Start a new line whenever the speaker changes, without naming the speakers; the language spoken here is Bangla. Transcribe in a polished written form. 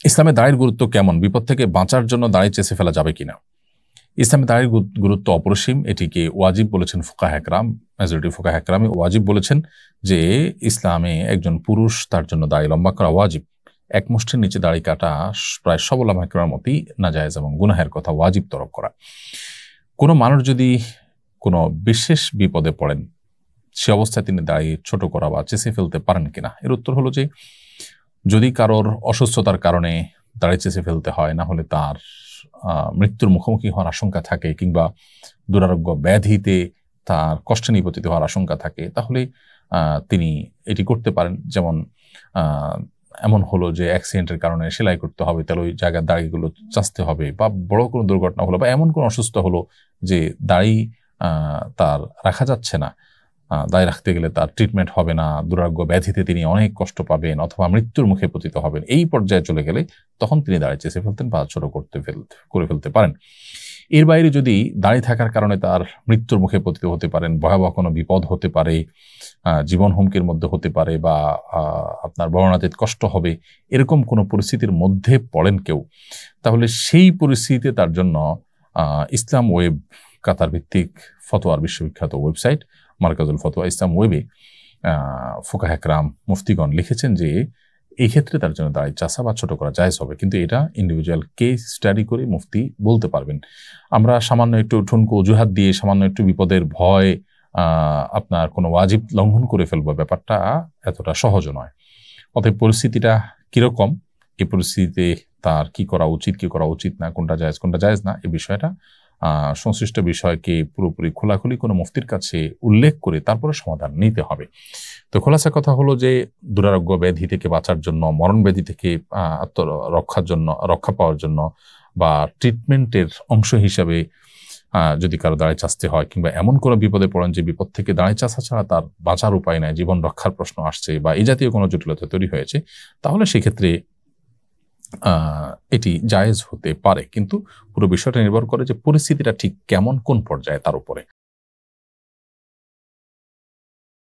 ইসলামে দাড়ির গুরুত্ব কেমন? বিপদ থেকে বাঁচার জন্য দাড়ি চেঁচে ফেলা যাবে কিনা? ইসলামে দাড়ির গুরুত্ব অপরিসীম। এটিকে ওয়াজিব বলেছেন ফুকাহা একরাম। মেজরিটি ফুকাহা একরামই ওয়াজিব বলেছেন যে ইসলামে একজন পুরুষ তার জন্য দাড়ি লম্বা করা ওয়াজিব। এক মুষ্টির নিচে দাড়ি কাটা প্রায় সব উলামা একরামের মতই নাজায়েজ এবং গুনাহের কথা ওয়াজিব তরক করা। কোনো মানুষ যদি কোনো বিশেষ বিপদে পড়েন, সে অবস্থায় তিনি দাড়ি ছোট করা বা চেঁচে ফেলতে পারেন কিনা? এর উত্তর হলো যে যদি কারোর অসুস্থতার কারণে দাড়ি চেঁচে ফেলতে হয়, না হলে তার মৃত্যুর মুখোমুখি হওয়ার আশঙ্কা থাকে কিংবা দুরারোগ্য ব্যাধিতে তার কষ্টে নিপতিত হওয়ার আশঙ্কা থাকে, তাহলে তিনি এটি করতে পারেন। যেমন এমন হলো যে অ্যাক্সিডেন্টের কারণে সেলাই করতে হবে, তাহলে ওই জায়গার দাড়িগুলো চাঁচতে হবে, বা বড় কোনো দুর্ঘটনা হলো বা এমন কোনো অসুস্থ হলো যে দাড়ি তার রাখা যাচ্ছে না, দায় রাখতে গেলে তার ট্রিটমেন্ট হবে না, দুরারোগ্য ব্যাধিতে তিনি অনেক কষ্ট পাবেন অথবা মৃত্যুর মুখে পতিত হবেন, এই পর্যায়ে চলে গেলে তখন তিনি দাড়ি চেঁচে ফেলতেন বা ছোট করে ফেলতে পারেন। এর বাইরে যদি দাড়ি থাকার কারণে তার মৃত্যুর মুখে পতিত হতে পারেন, ভয়াবহ কোনো বিপদ হতে পারে, জীবন হুমকির মধ্যে হতে পারে, বা আপনার বর্ণাতীত কষ্ট হবে, এরকম কোনো পরিস্থিতির মধ্যে পড়েন কেউ, তাহলে সেই পরিস্থিতিতে তার জন্য ইসলাম ওয়েব, কাতার ভিত্তিক ফতোয়ার বিশ্ববিখ্যাত ওয়েবসাইট মার্কাজুল ফতোয়া ইসলাম ওয়েবে ফুকাহা একরাম মুফতিগণ লিখেছেন যে এই ক্ষেত্রে তার জন্য দাড়ি চাচা বা ছোট করা জায়েজ হবে, কিন্তু এটা ইন্ডিভিজুয়াল কেস স্টাডি করে মুফতি বলতে পারবেন। আমরা সামান্য একটু ঠুনকো অজুহাত দিয়ে, সামান্য একটু বিপদের ভয় আপনার কোনো ওয়াজিব লঙ্ঘন করে ফেলবো, ব্যাপারটা এতটা সহজ নয়। অতএব পরিস্থিতিটা কিরকম, এই পরিস্থিতিতে তার কি করা উচিত, কি করা উচিত না, কোনটা জায়েজ না, এই বিষয়টা সংশ্লিষ্ট বিষয়কে পুরোপুরি খোলাখুলি কোনো মুফতির কাছে উল্লেখ করে তারপরে সমাধান নিতে হবে। তো খোলাসা কথা হলো যে দুরারোগ্য ব্যাধি থেকে বাঁচার জন্য, মরণ ব্যাধি থেকে রক্ষা পাওয়ার জন্য বা ট্রিটমেন্টের অংশ হিসাবে যদি কারো দাড়ি চাচতে হয়, কিংবা এমন কোনো বিপদে পড়েন যে বিপদ থেকে দাড়ি চাচা ছাড়া তার বাঁচার উপায় নাই, জীবন রক্ষার প্রশ্ন আসছে বা এই জাতীয় কোনো জটিলতা তৈরি হয়েছে, তাহলে সেক্ষেত্রে এটি জায়েজ হতে পারে। কিন্তু পুরো বিষয়টা নির্ভর করে যে পরিস্থিতিটা ঠিক কেমন, কোন পর্যায়ে, তার উপরে।